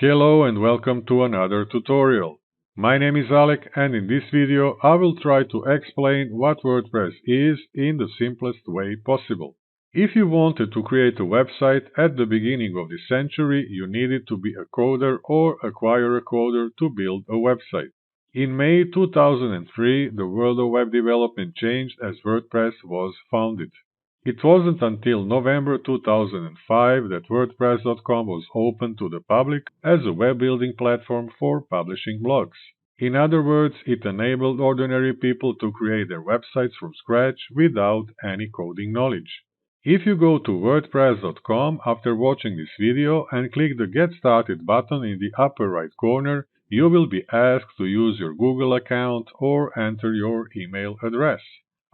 Hello and welcome to another tutorial. My name is Alek, and in this video I will try to explain what WordPress is in the simplest way possible. If you wanted to create a website at the beginning of the century, you needed to be a coder or acquire a coder to build a website. In May 2003, the world of web development changed as WordPress was founded. It wasn't until November 2005 that WordPress.com was opened to the public as a web building platform for publishing blogs. In other words, it enabled ordinary people to create their websites from scratch without any coding knowledge. If you go to WordPress.com after watching this video and click the Get Started button in the upper right corner, you will be asked to use your Google account or enter your email address.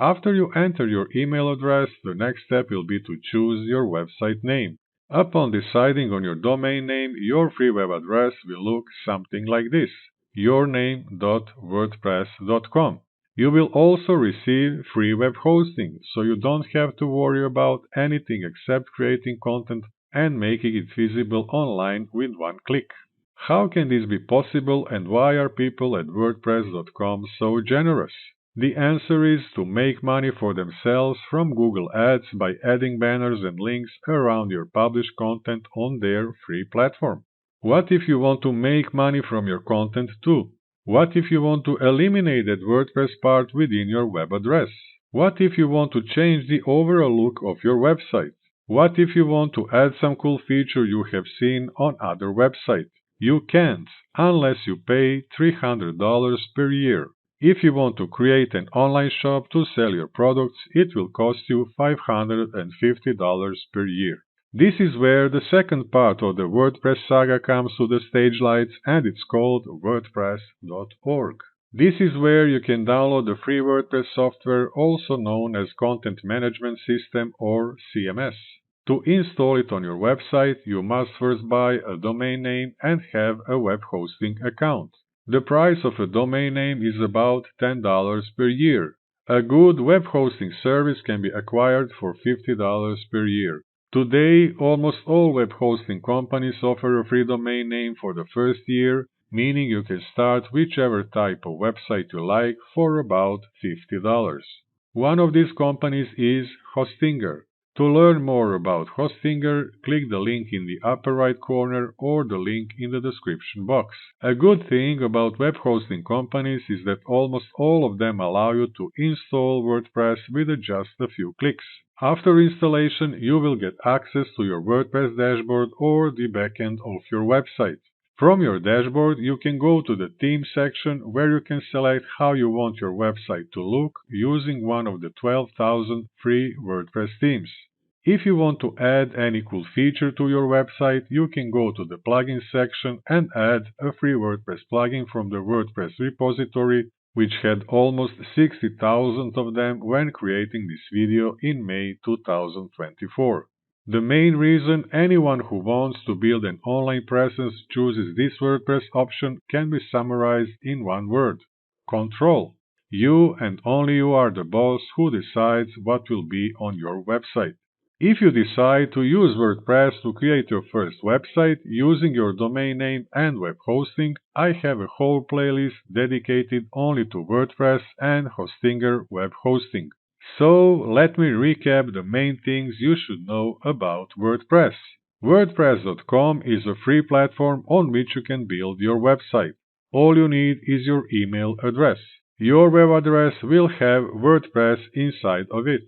After you enter your email address, the next step will be to choose your website name. Upon deciding on your domain name, your free web address will look something like this: yourname.wordpress.com. You will also receive free web hosting, so you don't have to worry about anything except creating content and making it visible online with one click. How can this be possible, and why are people at WordPress.com so generous? The answer is to make money for themselves from Google Ads by adding banners and links around your published content on their free platform. What if you want to make money from your content too? What if you want to eliminate that WordPress part within your web address? What if you want to change the overall look of your website? What if you want to add some cool feature you have seen on other websites? You can't, unless you pay $300 per year. If you want to create an online shop to sell your products, it will cost you $550 per year. This is where the second part of the WordPress saga comes to the stage lights, and it's called WordPress.org. This is where you can download the free WordPress software, also known as Content Management System or CMS. To install it on your website, you must first buy a domain name and have a web hosting account. The price of a domain name is about $10 per year. A good web hosting service can be acquired for $50 per year. Today, almost all web hosting companies offer a free domain name for the first year, meaning you can start whichever type of website you like for about $50. One of these companies is Hostinger. To learn more about Hostinger, click the link in the upper right corner or the link in the description box. A good thing about web hosting companies is that almost all of them allow you to install WordPress with just a few clicks. After installation, you will get access to your WordPress dashboard or the backend of your website. From your dashboard, you can go to the Theme section where you can select how you want your website to look using one of the 12,000 free WordPress themes. If you want to add any cool feature to your website, you can go to the Plugins section and add a free WordPress plugin from the WordPress repository, which had almost 60,000 of them when creating this video in May 2024. The main reason anyone who wants to build an online presence chooses this WordPress option can be summarized in one word: control. You and only you are the boss who decides what will be on your website. If you decide to use WordPress to create your first website using your domain name and web hosting, I have a whole playlist dedicated only to WordPress and Hostinger web hosting. So let me recap the main things you should know about WordPress. WordPress.com is a free platform on which you can build your website. All you need is your email address. Your web address will have WordPress inside of it.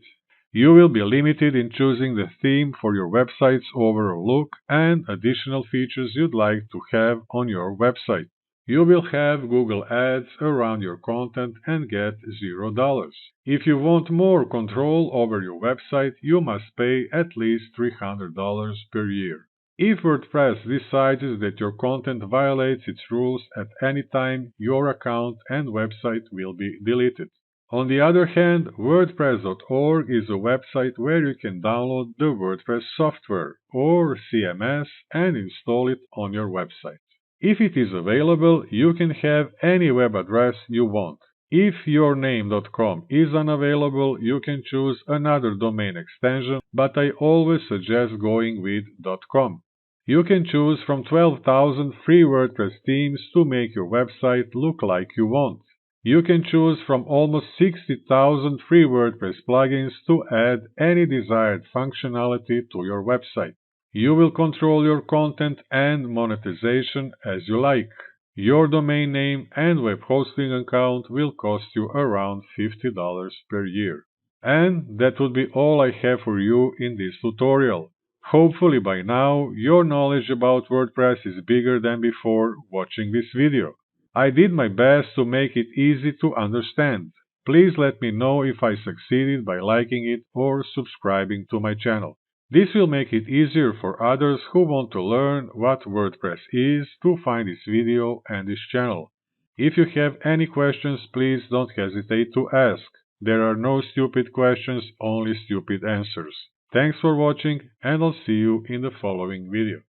You will be limited in choosing the theme for your website's overall look and additional features you'd like to have on your website. You will have Google Ads around your content and get $0. If you want more control over your website, you must pay at least $300 per year. If WordPress decides that your content violates its rules at any time, your account and website will be deleted. On the other hand, WordPress.org is a website where you can download the WordPress software, or CMS, and install it on your website. If it is available, you can have any web address you want. If yourname.com is unavailable, you can choose another domain extension, but I always suggest going with .com. You can choose from 12,000 free WordPress themes to make your website look like you want. You can choose from almost 60,000 free WordPress plugins to add any desired functionality to your website. You will control your content and monetization as you like. Your domain name and web hosting account will cost you around $50 per year. And that would be all I have for you in this tutorial. Hopefully by now your knowledge about WordPress is bigger than before watching this video. I did my best to make it easy to understand. Please let me know if I succeeded by liking it or subscribing to my channel. This will make it easier for others who want to learn what WordPress is to find this video and this channel. If you have any questions, please don't hesitate to ask. There are no stupid questions, only stupid answers. Thanks for watching, and I'll see you in the following video.